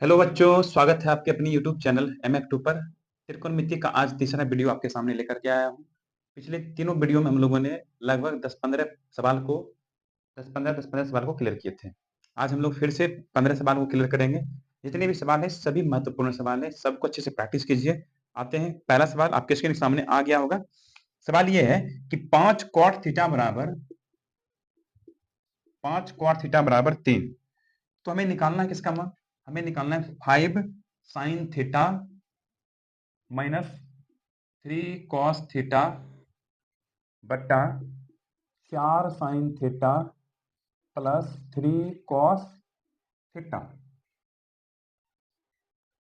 Hello बच्चों, स्वागत है आपके अपनी यूट्यूब चैनल MF2 पर। त्रिकोणमिति का आज तीसरा वीडियो आपके सामने लेकर के आया हूँ। पिछले तीनों वीडियो में हम लोगों ने लगभग 10-15 सवाल को क्लियर किए थे। आज हम लोग फिर से 15 सवाल को क्लियर करेंगे। जितने भी सवाल है सभी महत्वपूर्ण सवाल है, सबको अच्छे से प्रैक्टिस कीजिए। आते हैं, पहला सवाल आपके स्क्रीन के सामने आ गया होगा। सवाल ये है कि 5 cot थीटा बराबर 3। तो हमें निकालना है किसका मान? हमें निकालना है 5 sin theta minus 3 cos theta बट्टा 4 sin theta plus 3 cos theta.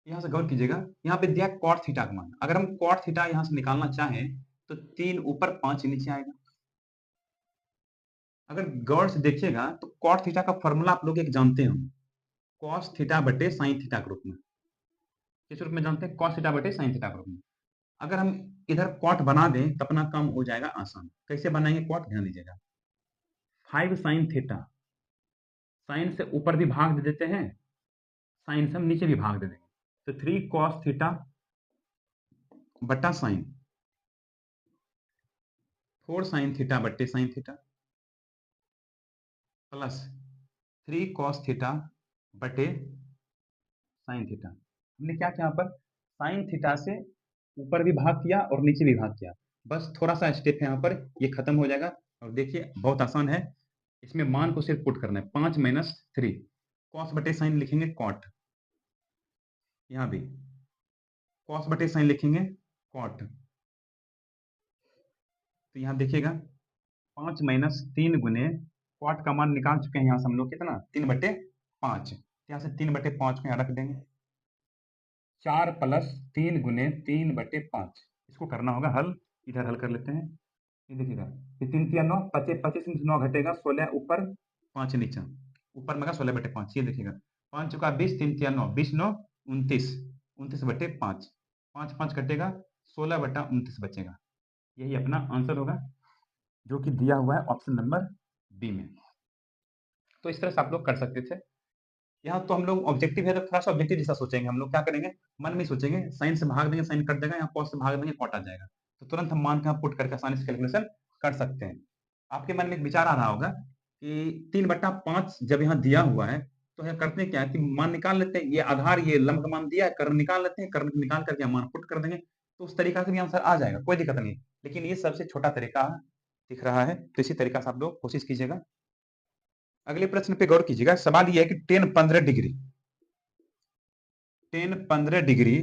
यहां से गौर कीजिएगा, यहाँ पे दिया cot थीटा का मान। अगर हम cot थीटा यहां से निकालना चाहें तो 3 ऊपर 5 नीचे आएगा। अगर गौर से देखिएगा तो cot थीटा का फॉर्मूला आप लोग एक जानते हो, cos थीटा बटे sin थीटा के रूप में। किस रूप में जानते हैं? cos थीटा बटे sin थीटा के रूप में। अगर हम इधर कॉट बना दें तो अपना काम हो जाएगा आसान। कैसे बनाएंगे कॉट? ध्यान दीजिएगा। 5 sin थीटा, साइन से ऊपर भी भाग दे देते हैं, साइन से हम नीचे भी भाग दे देंगे। तो 3 cos थीटा बटा साइन, 4 sin थीटा बटे sine theta plus 3 cos theta बटे साइन थीटा। हमने क्या किया? यहाँ पर साइन थीटा से ऊपर भी भाग किया और नीचे भी भाग किया। बस थोड़ा सा स्टेप है यहाँ पर, ये खत्म हो जाएगा। और देखिए बहुत आसान है, इसमें मान को सिर्फ पुट करना है। 5 - 3 कॉस बटे साइन लिखेंगे कॉट, यहाँ भी कॉस बटे साइन लिखेंगे कॉट। तो यहाँ देखिएगा 5 - 3 गुने कॉट का मान निकाल चुके हैं यहाँ से हम लोग कितना? 3/5। यहाँ से 3/5 को यहाँ रख देंगे। 4 + 3 गुने 3/5, इसको करना होगा हल। इधर हल कर लेते हैं। ये देखिएगा, ये 3 3 9, 25 25 में से 9 घटेगा, 16 ऊपर 5 नीचे, ऊपर में 16/5। ये देखिएगा 5 चौका 20, 3 3 9, 20 9 29, 29/5, 5 5 कटेगा, 16/29 बचेगा। यही अपना आंसर होगा, जो कि दिया हुआ है ऑप्शन नंबर बी में। तो इस तरह से आप लोग कर सकते थे। यहाँ तो हम लोग ऑब्जेक्टिव है तो थोड़ा सा ऑब्जेक्टिव जैसा सोचेंगे। हम लोग क्या करेंगे, मन में सोचेंगे, साइन से भाग देंगे साइन कट जाएगा, यहाँ कॉस से भाग देंगे कॉट आ जाएगा। तो तुरंत हम मान के यहाँ पुट करके आसानी से कैलकुलेशन कर सकते हैं। आपके मन में एक विचार आ रहा होगा कि 3/5 जब यहाँ दिया हुआ है तो यहाँ करते क्या है कि मान निकाल लेते हैं। ये आधार, ये लंब का मान दिया है, कर्ण निकाल लेते हैं, कर्ण निकाल करके मान पुट कर देंगे। तो उस तरीका से भी आंसर आ जाएगा, कोई दिक्कत नहीं। लेकिन ये सबसे छोटा तरीका दिख रहा है, तो इसी तरीका से आप लोग कोशिश कीजिएगा। अगले प्रश्न पे गौर कीजिएगा। सवाल ये है कि 10 15 degree, 10 15 degree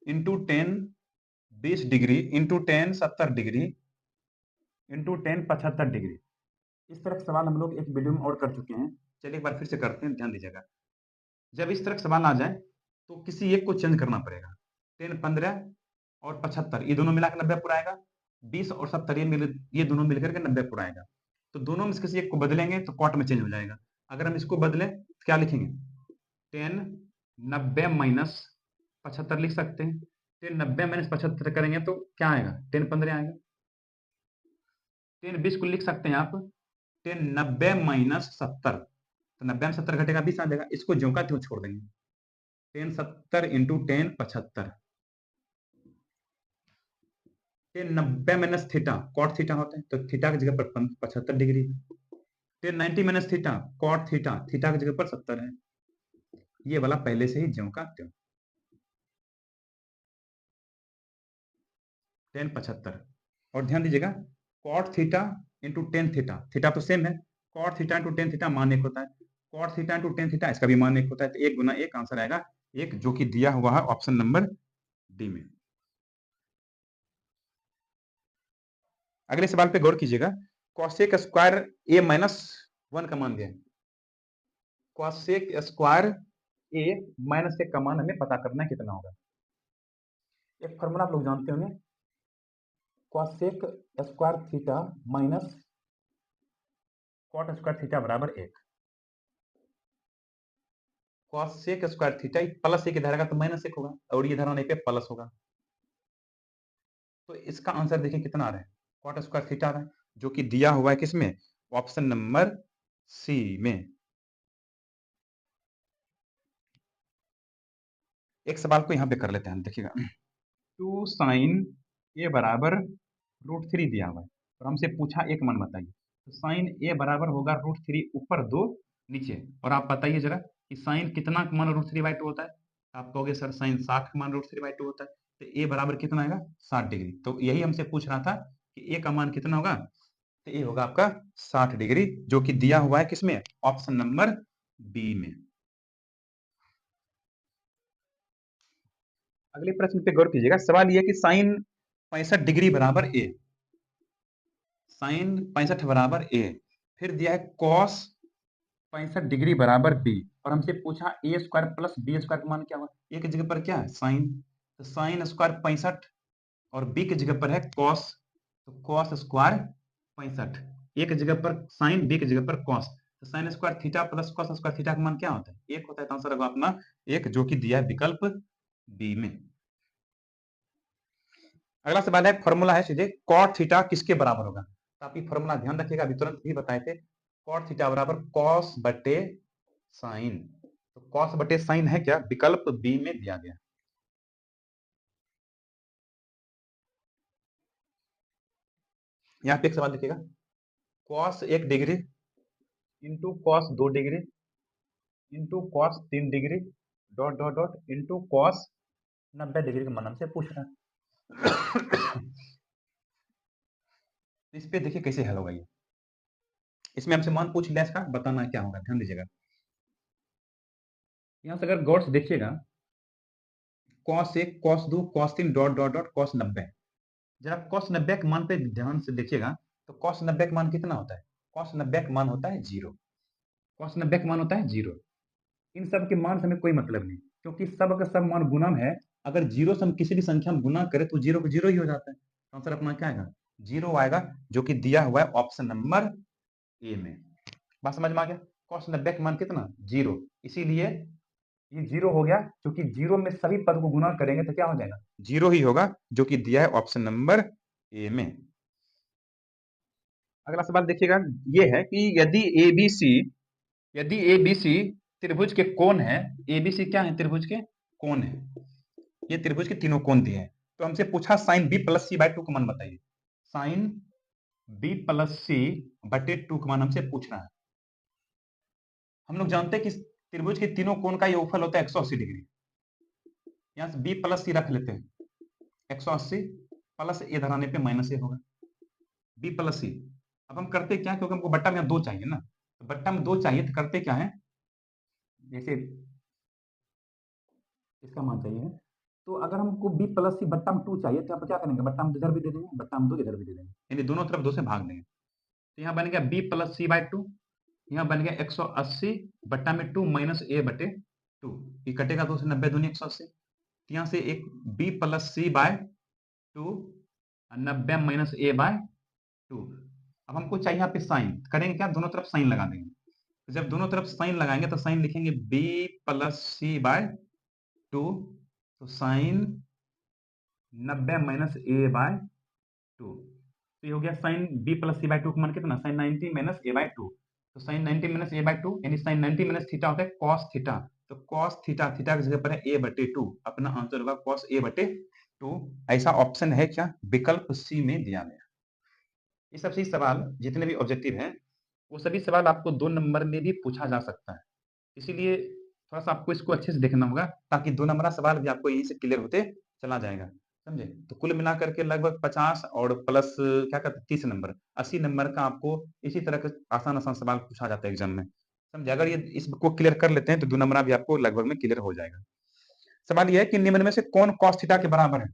into 10 20 degree into 10 70 degree into 10 75 degree. इस तरह का सवाल हम लोग एक वीडियो में और कर चुके हैं। चलिए एक बार फिर से करते हैं, ध्यान दीजिएगा। जब इस तरह का सवाल आ जाए तो किसी एक को चेंज करना पड़ेगा। 10 15 और 75 ये दोनों मिलाकर 90 पूरा आएगा। 20 और 70 ये दोनों मिलकर के 90 पूरा आएगा। तो दोनों में से किसी एक को बदलेंगे तो कॉट में चेंज हो जाएगा। अगर हम इसको बदलें तो क्या लिखेंगे? 10 90 - 75 लिख सकते हैं। 10 90 - 75 करेंगे तो क्या आएगा? 10 15 आएगा। 10 20 को लिख सकते हैं आप, 10 90 - 70। तो 90 में 70 घटेगा, 20 आ जाएगा। इसको ज्यों का त्यों छोड़ देंगे। 10 70 इंटू 10 75। 10 90 - थीटा कॉट थीटा होता है, तो थीटा की जगह पर 75 degree. 10 90 - theta cot theta, theta की जगह पर 70 है। ये वाला पहले से ही ज्यों का त्यों। 10 75। और ध्यान दीजिएगा, cot theta into tan theta, theta तो सेम है। Cot theta into tan theta मान एक होता है, cot theta into tan theta इसका भी मान एक होता है। तो 1 × 1 आंसर आएगा 1, जो कि दिया हुआ है ऑप्शन नंबर डी में। अगले सवाल पे गौर कीजिएगा। कॉसेक स्क्वायर A - 1 का मान दिया है। कॉसेक स्क्वायर A - 1 का मान हमें पता करना है कितना होगा। एक फॉर्मूला आप लोग जानते होंगे, cosec square theta minus cot square theta बराबर 1। कॉसेक स्क्वायर थीटा प्लस 1 इधर आएगा तो -1 होगा, और ये इधर आने पे प्लस होगा। तो इसका आंसर देखिए कितना आ रहा है, कॉट स्क्वायर थीटा आ रहा है, जो कि दिया हुआ है किसमें? ऑप्शन नंबर सी में। एक सवाल को यहाँ पे कर लेते हैं, देखिएगा। 2 साइन ए बराबर √3 दिया हुआ है और हमसे पूछा एक मान बताइए। तो साइन ए बराबर होगा √3 ऊपर 2 नीचे। और आप बताइए जरा कि साइन कितना का मान √3/2 होता है। आप कहोगे सर साइन 60 का मान √3/2 होता है, तो ए बराबर कितना आएगा 60 डिग्री। तो यही हमसे पूछ रहा था कि ए का मान कितना होगा। तो ए होगा आपका 60 डिग्री, जो कि दिया हुआ है किसमें, ऑप्शन नंबर बी में। अगले प्रश्न पे गौर कीजिएगा। सवाल यह कि साइन 65 डिग्री बराबर ए, साइन 65 बराबर ए, फिर दिया है कॉस 65 डिग्री बराबर बी, और हमसे पूछा ए स्क्वायर प्लस बी स्क्वायर का मान क्या हुआ। ए की जगह पर क्या है साइन, तो साइन स्क्वायर 65 और बी की जगह पर है कॉस, तो कॉस स्क्वायर 65। ए की जगह पर साइन, बी की जगह पर कॉस, तो sine square theta plus cos square theta का मान क्या होता है, एक होता है। तो आंसर होगा अपना एक, जो कि दिया है विकल्प बी में। अगला सवाल है, फॉर्मूला है सीधे कॉट थीटा किसके बराबर होगा। तो आप ये फॉर्मूला ध्यान रखिएगा, अभी तुरंत भी बताए थे। कॉट थीटा बराबर कॉस बटे साइन, तो कॉस बटे साइन है क्या, विकल्प बी में दिया गया। यहाँ पे एक सवाल देखिएगा, cos 1 degree into cos 2 degree into cos 3 degree dot dot dot into cos 90 degree का मान हमसे पूछ रहा है। इस पे देखिए कैसे हल होगा ये। इसमें हमसे मान पूछ लिया, इसका बताना क्या होगा, ध्यान दीजिएगा। यहां से अगर गौर से देखिएगा, cos 1 cos 2 cos 3 dot dot dot cos 90, जरा कॉस 90 के मान पे ध्यान से देखिएगा, तो कॉस 90 का मान कितना होता है, कॉस 90 का मान होता है 0। कॉस 90 का मान होता है 0। इन सब के मान से हमें कोई मतलब नहीं, क्योंकि सब का सब मान गुणन है। अगर जीरो से हम किसी भी संख्या में गुना करें तो जीरो को जीरो ही हो जाता है। तो आंसर अपना क्या आएगा, जीरो आएगा, जो कि दिया हुआ है ऑप्शन नंबर ए में। बात समझ में आ गया। कॉस 90 का मान कितना, 0, इसीलिए ये 0 हो गया, क्योंकि 0 में सभी पद को गुना करेंगे तो क्या हो जाएगा, 0 ही होगा, जो कि दिया है ऑप्शन नंबर ए में। अगला सवाल देखिएगा, ये है कि यदि एबीसी त्रिभुज के कोण है, एबीसी क्या है, त्रिभुज के कोण है, ये त्रिभुज के तीनों कोण दिए हैं। तो हमसे पूछा साइन बी प्लस सी बाय 2 का मान बताइए। साइन बी प्लस सी बटे 2 का मान हमसे पूछ रहा है। हम लोग जानते हैं कि त्रिभुज के तीनों कोण का योगफल होता है 180 डिग्री। यहां से बी प्लस सी रख लेते हैं, 180 प्लस ए धराने पे माइनस ए होगा, बी प्लस सी। अब हम करते क्या, क्योंकि हमको बट्टा में 2 चाहिए ना, तो बट्टा में 2 चाहिए, तो करते क्या है, जैसे इसका मान चाहिए, तो अगर हमको बी प्लस सी बट्टा में 2 चाहिए, तो यहाँ पर क्या करेंगे, बट्टा में इधर भी दे देंगे, बट्टा में 2 इधर भी दे देंगे, यानी दोनों तरफ 2 से भाग देंगे। तो यहाँ बन गया बी प्लस सी बाय 2, यहाँ बन गया 180 बट्टा में 2 माइनस ए बटे 2, ये कटेगा 2 से 90 दूनी 180। यहाँ से एक बी प्लस सी बाय 2 90 माइनस ए बाय 2। अब हमको चाहिए यहाँ पे साइन, करेंगे क्या, दोनों तरफ साइन लगा देंगे। तो जब दोनों तरफ साइन लगाएंगे तो साइन लिखेंगे बी प्लस सी बाय 2, तो साइन 90 माइनस ए बाय 2, तो ये हो गया साइन बी प्लस सी बाय 2 का मान कितना, साइन 90 माइनस ए बाय 2। तो साइन 90 माइनस ए बाय 2 यानी साइन 90 माइनस थीटा होता है कॉस थीटा, तो कॉस थीटा, थीटा की जगह पर है ए बटे 2, अपना आंसर होगा कॉस ए बटे 2। ऐसा ऑप्शन है क्या, विकल्प सी में दिया गया। ये सभी सवाल जितने भी ऑब्जेक्टिव हैं, वो सभी सवाल आपको 2 नंबर में भी पूछा जा सकता है, इसीलिए थोड़ा सा आपको इसको अच्छे से देखना होगा, ताकि 2 नंबर सवाल भी आपको यहीं से क्लियर होते चला जाएगा, समझे। तो कुल मिला करके लगभग 50 और प्लस क्या कहते हैं 30 नंबर, 80 नंबर का आपको इसी तरह के आसान आसान सवाल पूछा जाता है एग्जाम में, समझे। अगर ये इसको क्लियर कर लेते हैं तो 2 नंबर भी आपको लगभग में क्लियर हो जाएगा। सवाल यह है कि निम्न में से कौन कॉस थीटा के बराबर है,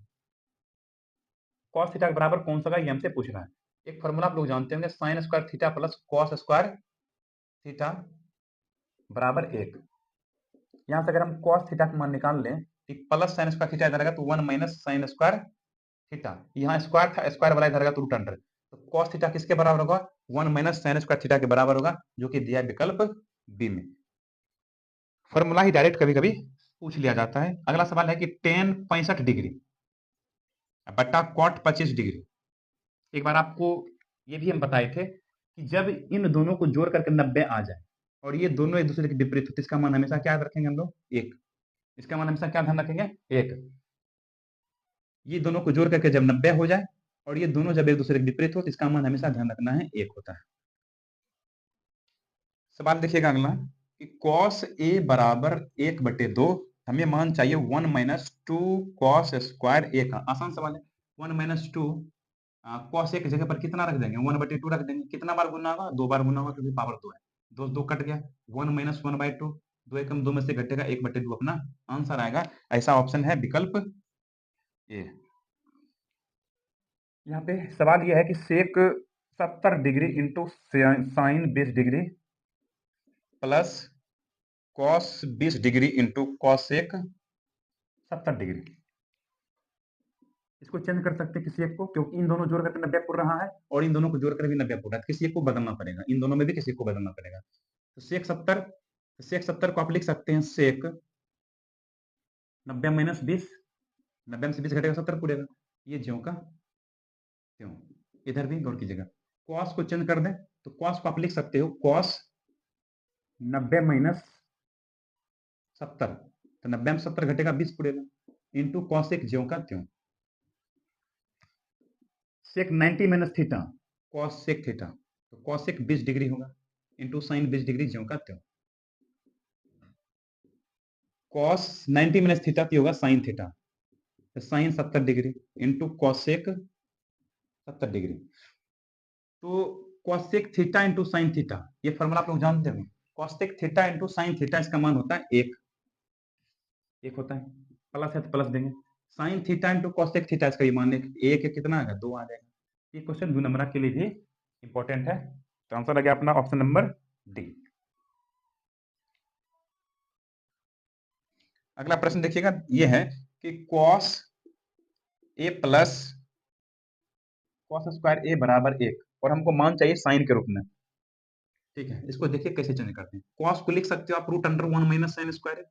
कॉस थीटा के बराबर कौन सा होगा, ये हमसे पूछ रहा है। एक फॉर्मूला आप लोग जानते होंगे, sine square theta plus cos square theta बराबर 1। यहां से अगर हम cos थीटा का मान निकाल लें, ठीक, प्लस साइन स्क्वायर थीटा इधर आएगा तो 1 माइनस साइन स्क्वायर थीटा, यहाँ स्क्वायर था, स्क्वायर वाला इधर आएगा तो रूट अंडर, तो cos थीटा किसके बराबर होगा, 1 माइनस साइन स्क्वायर थीटा के बराबर होगा, जो कि दिया है विकल्प बी में। फॉर्मूला ही डायरेक्ट कभी कभी पूछ लिया जाता है। अगला सवाल है कि टेन 65 डिग्री बट्टा कॉट 25 डिग्री। एक बार आपको ये भी हम बताए थे कि जब इन दोनों को जोड़ करके 90 आ जाए और ये दोनों एक दूसरे के विपरीत हो, तो इसका मान हमेशा क्या रखेंगे हम लोग, 1। इसका मान हमेशा क्या ध्यान रखेंगे, 1। ये दोनों को जोड़ करके जब 90 हो जाए और ये दोनों जब एक दूसरे के विपरीत हो तो इसका मान हमेशा ध्यान रखना है 1 होता है। सवाल देखिएगा अगला कि cos a बराबर 1/2, हमें मान चाहिए 1 माइनस 2 cos स्क्वायर a का। आसान सवाल है। 1 माइनस 2 cos a की जगह पर कितना रख देंगे, 1/2 रख देंगे। कितना बार गुना होगा, 2 बार गुना होगा क्योंकि पावर 2 है। 2 2 कट गया, 1 माइनस 1/2, 2 एकम 2 में से घटेगा 1/2 अपना आंसर आएगा। ऐसा ऑप्शन है विकल्प ए। यहाँ पे सवाल यह है कि सेक 70 degree into sine 20 degree plus cos 20 degree into cosec 70 degree. इसको चेंज कर सकते हैं किसी एक को, क्योंकि इन दोनों जोड़ करके 90 पुर रहा है और इन दोनों को जोड़ कर भी 90 पुर रहा है। किसी एक को बदलना पड़ेगा, इन दोनों में भी किसी एक को बदलना पड़ेगा। तो सेक 70 को आप लिख सकते हैं सेक 90 माइनस 20, 90 में से 20 घटेगा 70 पुरेगा। ये ज्यों का त्यों। इधर भी गौर कीजिएगा, कॉस को चेंज कर दें तो कॉस को आप लिख सकते हो कॉस 90 माइनस 70, तो 90 में 70 घटेगा 20 पुरेगा इंटू कॉसेक ज्यों का त्यों। Sec 90 minus theta cosec theta, तो कॉसेक 20 डिग्री होगा इंटू साइन 20 डिग्री ज्यों का त्यों। कॉस 90 माइनस थीटा तो होगा साइन थीटा, तो sine 70 degree into cosec 70 degree. तो cosec theta into sine theta, ये फॉर्मूला आप लोग जानते हो। Cosec theta into sine theta, इसका मान होता है 1 होता है। प्लस है तो प्लस देंगे। Sine theta into cosec theta, इसका ये मान 1 कितना आएगा, 2 आ जाएगा। ये क्वेश्चन 2 नंबर के लिए भी इंपॉर्टेंट है। तो आंसर आ गया अपना ऑप्शन नंबर डी। अगला प्रश्न देखिएगा, ये है कि cos a plus cos square a बराबर 1 और हमको मान चाहिए साइन के रूप में। ठीक है, इसको देखिए कैसे चेंज करते हैं। cos को लिख सकते हो आप root under 1 minus sine square.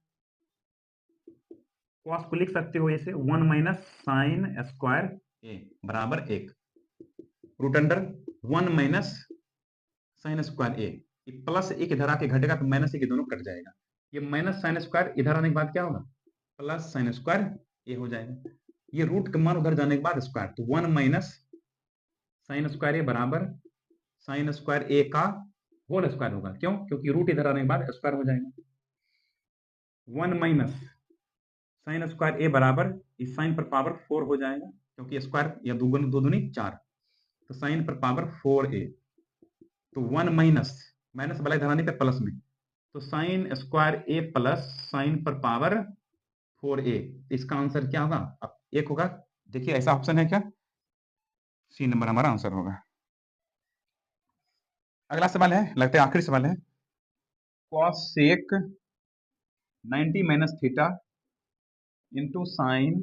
cos को लिख सकते हो ऐसे 1 माइनस साइन स्क्वायर a बराबर 1, root under 1 minus sine square a। Plus 1 इधर आके घटेगा तो माइनस 1 दोनों कट जाएगा। ये माइनस साइन स्क्वायर इधर आने के बाद क्या होगा, प्लस साइन स्क्वायर a हो जाएगा। ये रूट का मान उधर जाने के बाद स्क्वायर, तो 1 माइनस साइन स्क्वायर ए बराबर साइन स्क्वायर ए का होल स्क्वायर होगा। क्यों, क्योंकि रूट इधर आने के बाद स्क्वायर हो जाएगा। 1 माइनस साइन स्क्वायर ए बराबर इस साइन पर पावर 4 हो जाएगा, क्योंकि स्क्वायर या दो दूनी 4, तो साइन पर पावर 4a। तो 1 माइनस माइनस वाला इधर आने पर प्लस में, तो साइन स्क्वायर ए प्लस साइन पर पावर 4a। इसका आंसर क्या होगा, अब 1 होगा। देखिए ऐसा ऑप्शन है क्या, सी नंबर हमारा आंसर होगा। अगला सवाल है, लगता है आखिरी सवाल है। cos sec 90 minus theta into sine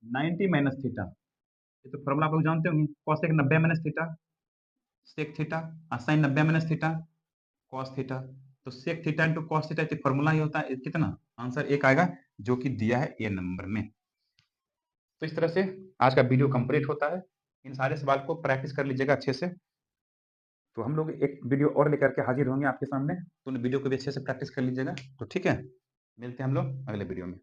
90 minus theta. ये तो फॉर्मूला आप लोग जानते होंगे, cos sec 90 minus theta sec theta और sine 90 minus theta cos theta. तो sec theta into cos theta, ये फॉर्मूला ही होता है कितना, आंसर 1 आएगा, जो कि दिया है ए नंबर में। तो इस तरह से आज का वीडियो कंप्लीट होता है। इन सारे सवाल को प्रैक्टिस कर लीजिएगा अच्छे से। तो हम लोग एक वीडियो और लेकर के हाजिर होंगे आपके सामने, तो उन वीडियो को भी अच्छे से प्रैक्टिस कर लीजिएगा। तो ठीक है, मिलते हैं हम लोग अगले वीडियो में।